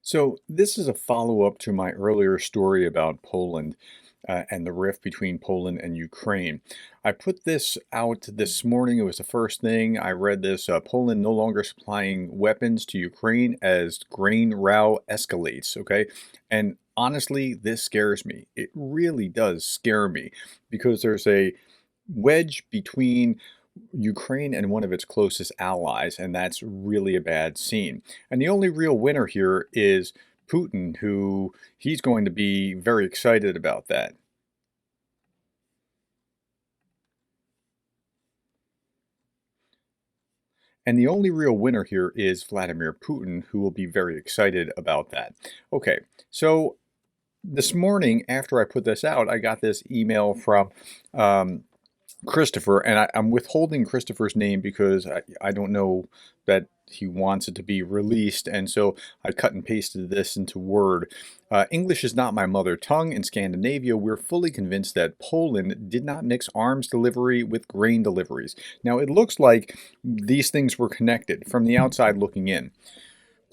So this is a follow-up to my earlier story about Poland and the rift between Poland and Ukraine. I put this out this morning. It was the first thing I read this. Poland no longer supplying weapons to Ukraine as grain row escalates. Okay. And honestly, this scares me. It really does scare me because there's a wedge between Ukraine and one of its closest allies, and that's really a bad scene. And the only real winner here is Putin, who he's going to be very excited about that. And the only real winner here is Vladimir Putin, who will be very excited about that. Okay, so this morning after I put this out, I got this email from Christopher, and I'm withholding Christopher's name because I don't know that he wants it to be released, and so I cut and pasted this into Word. English is not my mother tongue. In Scandinavia, we're fully convinced that Poland did not mix arms delivery with grain deliveries. Now, it looks like these things were connected from the outside looking in.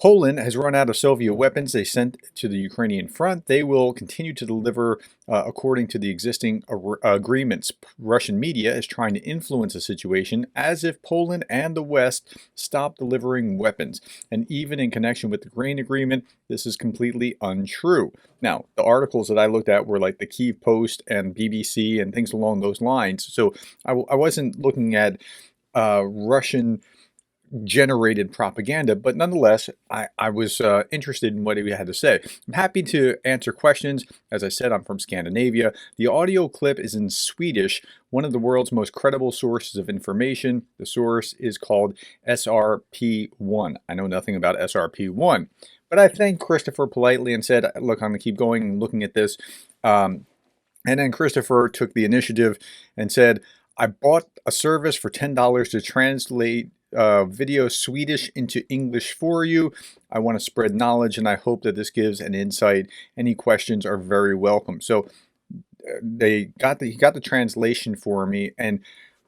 Poland has run out of Soviet weapons they sent to the Ukrainian front. They will continue to deliver according to the existing agreements. Russian media is trying to influence the situation as if Poland and the West stop delivering weapons. And even in connection with the grain agreement, this is completely untrue. Now, the articles that I looked at were like the Kyiv Post and BBC and things along those lines. So I wasn't looking at Russian generated propaganda, but nonetheless, I was interested in what he had to say. I'm happy to answer questions. As I said, I'm from Scandinavia. The audio clip is in Swedish, one of the world's most credible sources of information. The source is called SRP1. I know nothing about SRP1, but I thanked Christopher politely and said, look, I'm going to keep going and looking at this. And then Christopher took the initiative and said, I bought a service for $10 to translate video Swedish into English for you. I want to spread knowledge, and I hope that this gives an insight. Any questions are very welcome. So he got the translation for me, and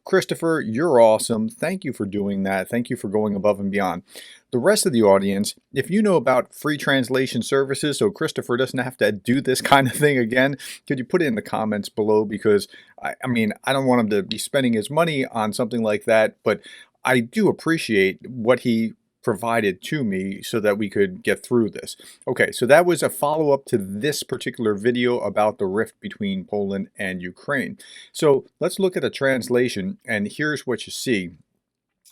Christopher, you're awesome. Thank you for doing that. Thank you for going above and beyond. The rest of the audience, if you know about free translation services so Christopher doesn't have to do this kind of thing again, could you put it in the comments below? Because, I mean, I don't want him to be spending his money on something like that, but I do appreciate what he provided to me so that we could get through this. Okay, so that was a follow-up to this particular video about the rift between Poland and Ukraine. So let's look at a translation, and here's what you see.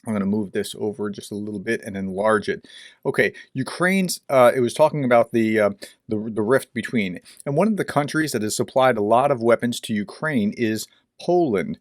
I'm going to move this over just a little bit and enlarge it. Okay, Ukraine's, it was talking about the rift between, and one of the countries that has supplied a lot of weapons to Ukraine is Poland.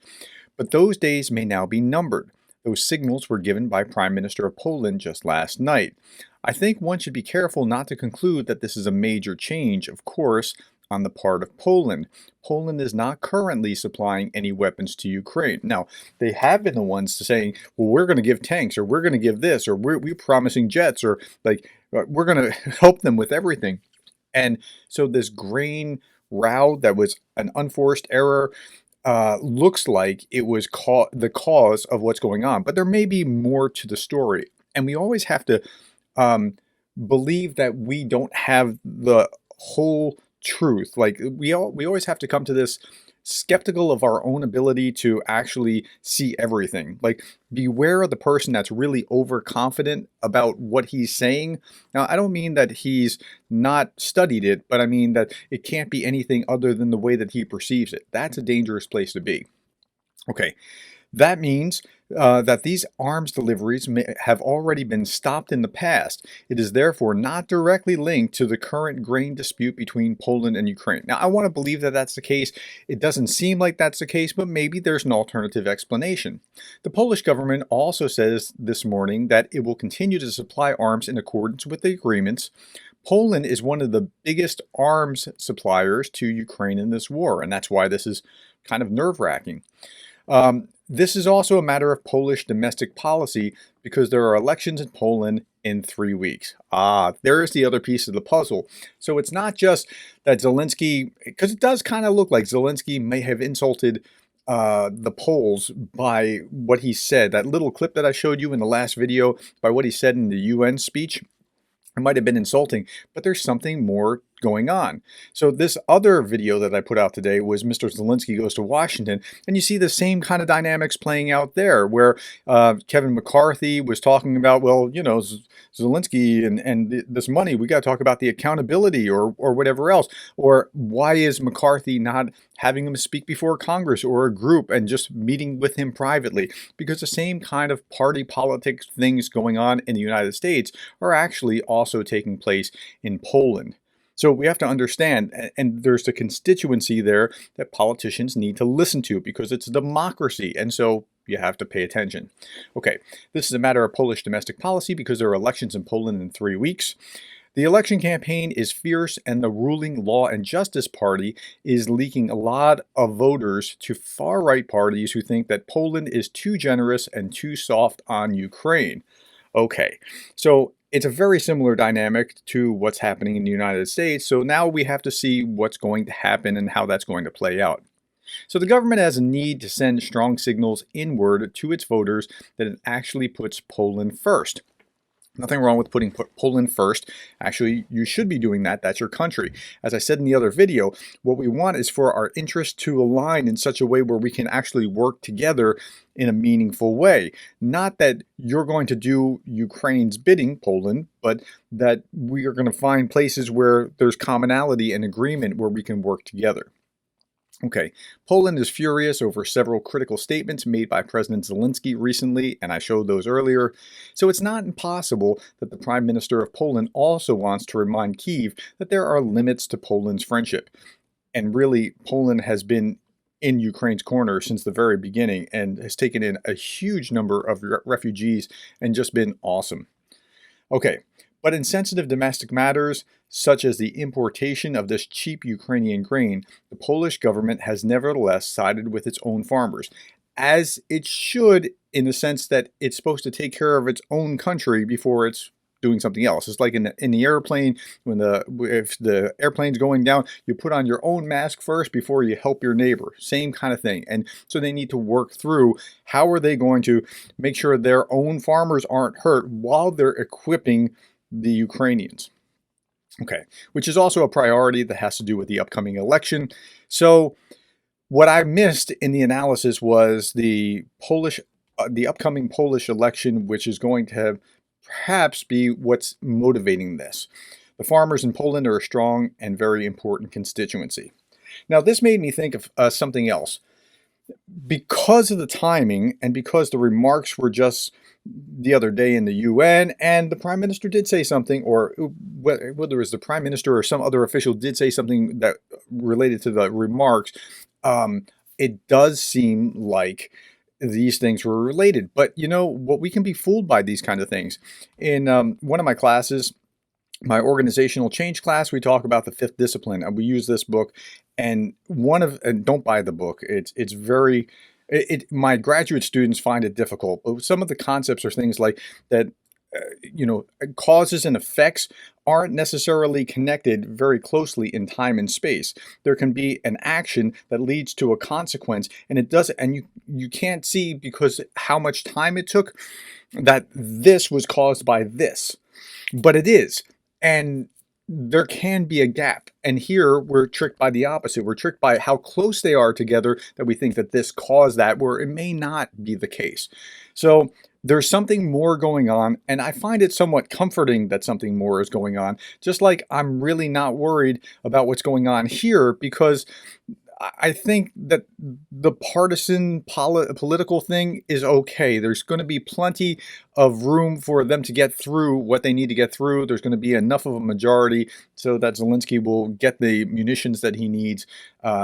But those days may now be numbered. Those signals were given by Prime Minister of Poland just last night. I think one should be careful not to conclude that this is a major change, of course, on the part of Poland. Poland is not currently supplying any weapons to Ukraine. Now, they have been the ones saying, well, we're going to give tanks, or we're going to give this, or we're promising jets, or like, we're going to help them with everything. And so this grain row that was an unforced error looks like it was the cause of what's going on. But there may be more to the story. And we always have to believe that we don't have the whole truth. Like we always have to come to this skeptical of our own ability to actually see everything. Like beware of the person that's really overconfident about what he's saying. Now, I don't mean that he's not studied it, but I mean that it can't be anything other than the way that he perceives it. That's a dangerous place to be. Okay. That means that these arms deliveries have already been stopped in the past. It is therefore not directly linked to the current grain dispute between Poland and Ukraine. Now, I want to believe that that's the case. It doesn't seem like that's the case, but maybe there's an alternative explanation. The Polish government also says this morning that it will continue to supply arms in accordance with the agreements. Poland is one of the biggest arms suppliers to Ukraine in this war, and that's why this is kind of nerve-wracking. This is also a matter of Polish domestic policy because there are elections in Poland in 3 weeks. There is the other piece of the puzzle. So it's not just that Zelenskyy, because it does kind of look like Zelenskyy may have insulted the Poles by what he said. That little clip that I showed you in the last video, by what he said in the UN speech. It might have been insulting, but there's something more going on. So this other video that I put out today was Mr. Zelenskyy Goes to Washington, and you see the same kind of dynamics playing out there, where Kevin McCarthy was talking about, well, you know, Zelenskyy and this money, we got to talk about the accountability or whatever else. Or why is McCarthy not having him speak before Congress or a group and just meeting with him privately? Because the same kind of party politics things going on in the United States are actually also taking place in Poland. So we have to understand, and there's a constituency there that politicians need to listen to because it's a democracy, and so you have to pay attention. Okay, this is a matter of Polish domestic policy because there are elections in Poland in 3 weeks. The election campaign is fierce, and the ruling Law and Justice Party is leaking a lot of voters to far-right parties who think that Poland is too generous and too soft on Ukraine. Okay, so it's a very similar dynamic to what's happening in the United States, so now we have to see what's going to happen and how that's going to play out. So the government has a need to send strong signals inward to its voters that it actually puts Poland first. Nothing wrong with putting Poland first. Actually, you should be doing that. That's your country. As I said in the other video, what we want is for our interests to align in such a way where we can actually work together in a meaningful way. Not that you're going to do Ukraine's bidding, Poland, but that we are going to find places where there's commonality and agreement where we can work together. Okay, Poland is furious over several critical statements made by President Zelenskyy recently, and I showed those earlier. So it's not impossible that the Prime Minister of Poland also wants to remind Kyiv that there are limits to Poland's friendship. And really, Poland has been in Ukraine's corner since the very beginning and has taken in a huge number of refugees and just been awesome. Okay, but in sensitive domestic matters, such as the importation of this cheap Ukrainian grain, the Polish government has nevertheless sided with its own farmers, as it should, in the sense that it's supposed to take care of its own country before it's doing something else. It's like in the airplane, if the airplane's going down, you put on your own mask first before you help your neighbor. Same kind of thing. And so they need to work through how are they going to make sure their own farmers aren't hurt while they're equipping the Ukrainians. Okay, which is also a priority that has to do with the upcoming election. So what I missed in the analysis was the upcoming Polish election, which is going to perhaps be what's motivating this. The farmers in Poland are a strong and very important constituency. Now, this made me think of something else. Because of the timing and because the remarks were just the other day in the UN, and the Prime Minister did say something, or whether it was the Prime Minister or some other official did say something that related to the remarks, it does seem like these things were related. But you know what, we can be fooled by these kind of things. In one of my classes, my organizational change class, we talk about the fifth discipline, and we use this book. And don't buy the book. It's very. My graduate students find it difficult. But some of the concepts are things like that. Causes and effects aren't necessarily connected very closely in time and space. There can be an action that leads to a consequence, and it doesn't. And you can't see because how much time it took that this was caused by this, but it is. And there can be a gap. And here we're tricked by the opposite. We're tricked by how close they are together that we think that this caused that, where it may not be the case. So there's something more going on, and I find it somewhat comforting that something more is going on, just like I'm really not worried about what's going on here, because I think that the partisan political thing is okay. There's going to be plenty of room for them to get through what they need to get through. There's going to be enough of a majority so that Zelenskyy will get the munitions that he needs.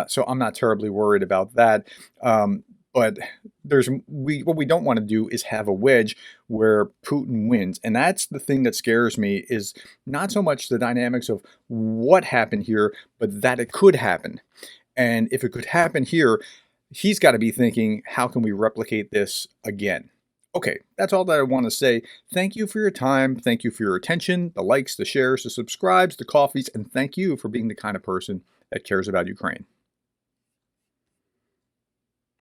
So I'm not terribly worried about that. But what we don't want to do is have a wedge where Putin wins. And that's the thing that scares me, is not so much the dynamics of what happened here, but that it could happen. And if it could happen here, he's got to be thinking, how can we replicate this again? Okay, that's all that I want to say. Thank you for your time. Thank you for your attention, the likes, the shares, the subscribes, the coffees, and thank you for being the kind of person that cares about Ukraine.